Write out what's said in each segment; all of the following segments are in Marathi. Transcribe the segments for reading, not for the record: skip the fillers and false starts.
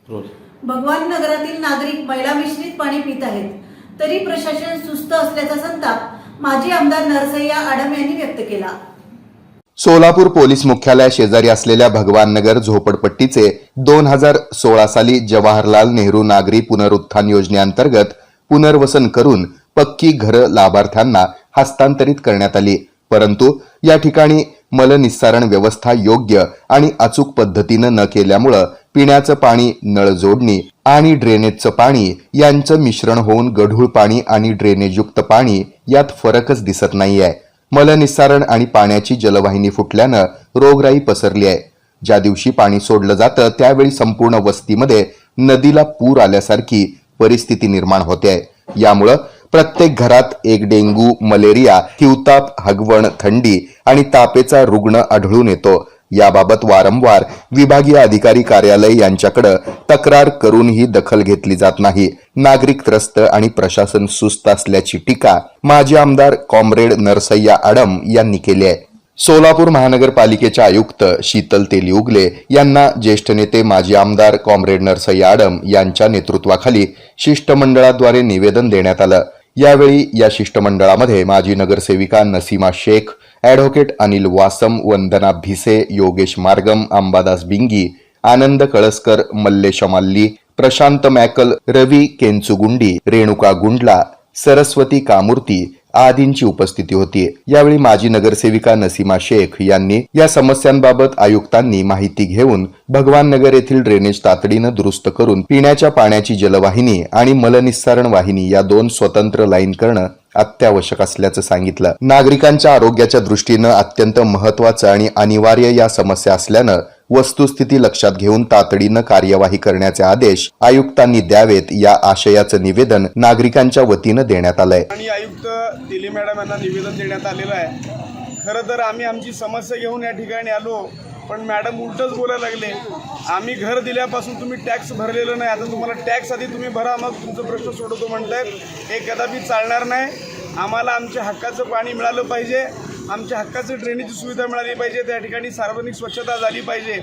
भगवान नगरातील नागरिक मैला मिश्रित पाणी पित आहेत, तरी प्रशासन सुस्त असल्याचा संताप माजी आमदार नरसय्या आडम यांनी व्यक्त केला. सोलापूर पोलीस मुख्यालया शेजारी असलेल्या भगवान नगर झोपडपट्टीचे 2016 साली जवाहरलाल नेहरू नागरी पुनरुत्थान योजनेअंतर्गत पुनर्वसन करून पक्की घरं लाभार्थ्यांना हस्तांतरित करण्यात आली. परंतु या ठिकाणी मलनिस्सारण व्यवस्था योग्य आणि अचूक पद्धतीनं न केल्यामुळं पिण्याचं पाणी, नळ जोडणी आणि ड्रेनेजचं पाणी यांचं मिश्रण होऊन गढूळ पाणी आणि ड्रेनेजयुक्त पाणी यात फरकच दिसत नाहीये. मलनिस्सारण आणि पाण्याची जलवाहिनी फुटल्यानं रोगराई पसरली आहे. ज्या दिवशी पाणी सोडलं जातं त्यावेळी संपूर्ण वस्तीमध्ये नदीला पूर आल्यासारखी परिस्थिती निर्माण होते आहे. यामुळं प्रत्येक घरात एक डेंग्यू, मलेरिया, हिवताप, हगवण, थंडी आणि तापेचा रुग्ण आढळून येतो. याबाबत वारंवार विभागीय अधिकारी कार्यालय यांच्याकडे तक्रार करूनही दखल घेतली जात नाही. नागरिक त्रस्त आणि प्रशासन सुस्त असल्याची टीका माजी आमदार कॉम्रेड नरसय्या आडम यांनी केली आहे. सोलापूर महानगरपालिकेच्या आयुक्त शीतल तेलीउगले यांना ज्येष्ठ नेते माजी आमदार कॉम्रेड नरसय्या आडम यांच्या नेतृत्वाखाली शिष्टमंडळाद्वारे निवेदन देण्यात आलं. यावेळी या शिष्टमंडळामध्ये माजी नगरसेविका नसीमा शेख, ॲडव्होकेट अनिल वासम, वंदना भिसे, योगेश मार्गम, अंबादास बिंगी, आनंद कळसकर, मल्लेश माल्ली, प्रशांत मॅकल, रवी केंचुगुंडी, रेणुका गुंडला, सरस्वती कामूर्ती आदींची उपस्थिती होती. यावेळी माजी नगरसेविका नसीमा शेख यांनी या समस्यांबाबत आयुक्तांनी माहिती घेऊन भगवान नगर येथील ड्रेनेज तातडीनं दुरुस्त करून पिण्याच्या पाण्याची जलवाहिनी आणि मलनिस्सारण वाहिनी या 2 स्वतंत्र लाईन करणं अत्यावश्यक असल्याचं सांगितलं. नागरिकांच्या आरोग्याच्या दृष्टीनं अत्यंत महत्वाचं आणि अनिवार्य या समस्या असल्यानं वस्तुस्थिती लक्षात घेऊन तातडीनं कार्यवाही करण्याचे आदेश आयुक्तांनी द्यावेत, या आशयाचं निवेदन नागरिकांच्या वतीनं देण्यात आलंय. आणि आयुक्त तेली मॅडम यांना निवेदन देण्यात आलेलं आहे. खरं तर आम्ही आमची समस्या घेऊन या ठिकाणी आलो, पण मॅडम उलटच बोलायला लागले. आम्ही घर दिल्यापासून तुम्ही टॅक्स भरलेलं नाही, आता तुम्हाला टॅक्स आधी तुम्ही भरा मग तुमचं प्रश्न सोडवतो म्हणतायत. हे कदापि चालणार नाही. आम्हाला आमच्या हक्काचं पाणी मिळालं पाहिजे, आमच्या हक्काचं ड्रेनेजची सुविधा मिळाली पाहिजे, त्या ठिकाणी सार्वजनिक स्वच्छता झाली पाहिजे,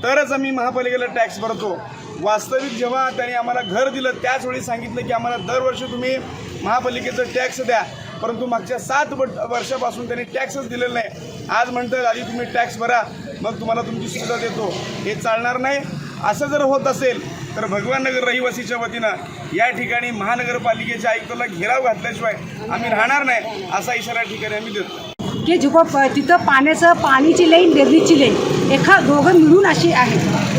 तरच आम्ही महापालिकेला टॅक्स भरतो. वास्तविक जेव्हा त्यांनी आम्हाला घर दिलं त्याचवेळी सांगितलं की आम्हाला दरवर्षी तुम्ही महापालिकेचं टॅक्स द्या, परंतु मागच्या 7 वर्षापासून त्यांनी टॅक्सच दिलेलं नाही. आज म्हणतात आधी तुम्ही टॅक्स भरा मग तुम्हाला तुमची सुविधा देतो. हे चालणार नाही. असं जर होत असेल तर भगवान नगर रहिवासीच्या वतीनं या ठिकाणी महानगरपालिकेच्या आयुक्ताला घेराव घातल्याशिवाय आम्ही राहणार नाही, असा इशारा ठिकाणी आम्ही देतो. की तिथं पाण्याची लाईन, डेअरीची लाईन दोघं मिळून अशी आहे.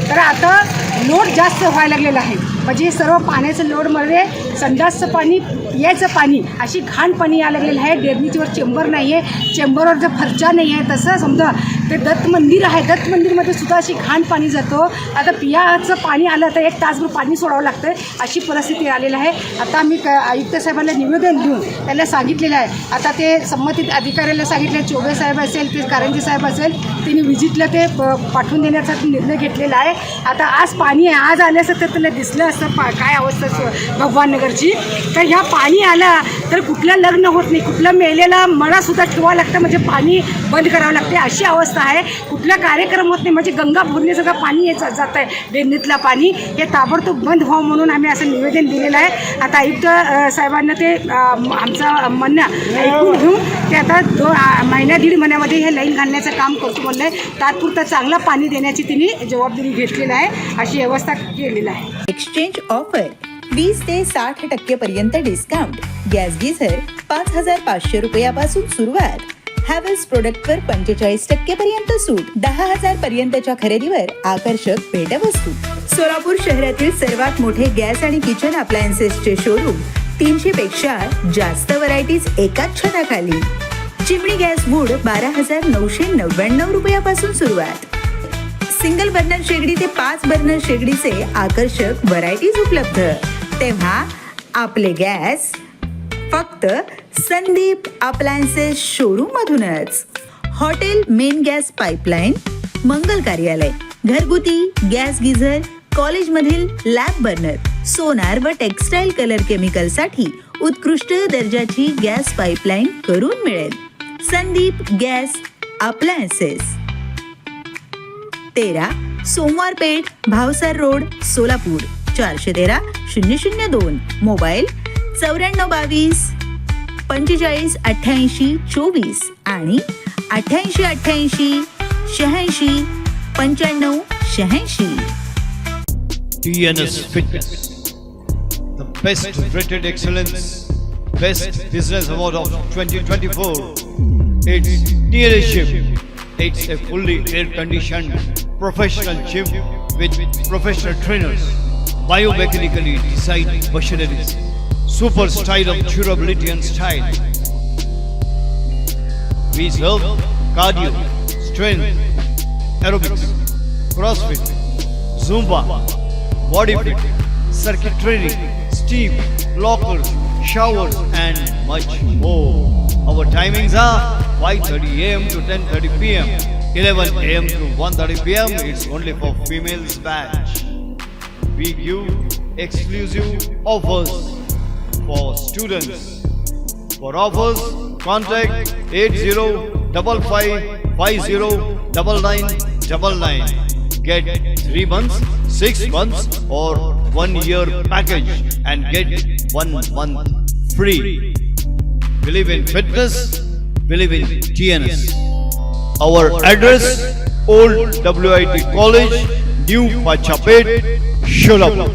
तर आता लोड जास्त व्हायला लागलेला आहे. म्हणजे सर्व पाण्याचं लोडमध्ये संडासचं पाणी, पियाचं पाणी, अशी घाण पाणी यायला लागलेलं आहे. डेअरीवर चेंबर नाही आहे, चेंबरवर जर फरचा नाही आहे. तसं समजा ते दत्त मंदिर आहे, दत्त मंदिरमध्ये सुद्धा अशी घाण पाणी जातो. आता पियाचं पाणी आलं तर 1 तासभर पाणी सोडावं लागतं, अशी परिस्थिती आलेली आहे. आता आम्ही आयुक्त साहेबांना निवेदन देऊन त्याला सांगितलेलं आहे. आता ते संबंधित अधिकाऱ्याला सांगितले, चोबे साहेब असेल, ते कारंजी साहेब असेल, त्यांनी व्हिजिटला ते पाठवून देण्याचा निर्णय घेतलेला आहे. आता आज पाणी आहे, आज आल्याचं तर त्याला दिसलं असतं काय अवस्था भगवान नगरची. तर ह्या पाणी आला तर कुठलं लग्न होत नाही, कुठला मेलेला मळासुद्धा ठेवावं लागतं, म्हणजे पाणी बंद करावं लागते, अशी अवस्था आहे. कुठला कार्यक्रम होत नाही, म्हणजे गंगा भरण्यासारखं पाणी जात आहे. ड्रेनेजला पाणी हे ताबडतोब बंद व्हावं म्हणून आम्ही असं निवेदन दिलेलं आहे. आता आयुक्त साहेबांना ते आमचं म्हणणं ऐकून घेऊन ते आता 1.5 महिन्यामध्ये हे लाईन घालण्याचं काम करतो म्हणलं आहे. तात्पुरतं चांगलं पाणी देण्याची तिने जबाबदारी घेतलेली आहे, अशी व्यवस्था केलेली आहे. एक्सचेंज ऑफर 20 ते 60% पर्यंत डिस्काउंट. गॅस गीझर 5,500 रुपयापासून सुरुवात. हॅवेल्स प्रोडक्टवर 45% पर्यंत सूट. 10,000 पर्यंतच्या खरेदीवर आकर्षक भेटवस्तू. सोलापूर शहरातील सर्वात मोठे गॅस आणि किचन अप्लायन्सेसचे शोरूम. 300 पेक्षा जास्त व्हरायटीज एकाच छताखाली. चिमणी गॅस वूड 12,999 रुपयापासून सुरुवात. सिंगल बर्नर शेगडी ते 5 बर्नर शेगडीचे आकर्षक व्हरायटीज उपलब्ध. तेव्हा आपले गॅस फक्त संदीप अप्लायन्सेस शोरूम मधूनच. हॉटेल, मेन गॅस पाईपलाईन, मंगल कार्यालय, घरगुती गॅस गिझर, कॉलेजमधील लॅब बर्नर, सोनार व टेक्स्टाईल कलर केमिकलसाठी उत्कृष्ट दर्जाची गॅस पाईपलाईन करून मिळेल. संदीप गॅस अप्लायन्सेस 13 सोमवार पेठ, भावसार रोड, सोलापूर 413-002. मोबाईल 9422 45 88 24 आणि 88 88 86 95 86. TNS Fitness, the best rated excellence, best business award of 2024. It's TNS Gym. It's a fully air-conditioned professional gym with professional trainers, biomechanically designed machineries, super style of durability and style. We serve cardio, strength, aerobics, CrossFit, Zumba, body fit, circuit training, steam, lockers, showers and much more. Our timings are 5:30 a.m. to 10:30 p.m. 11 a.m. to 1:30 p.m. It's only for females batch. We give exclusive offers for students. For offers, contact 8055509999. Get 3 months, 6 months or 1 year package and get 1 month free. Believe in fitness, believe in TNS. Our address, Old WIT College, New Pachapet, Sholapur.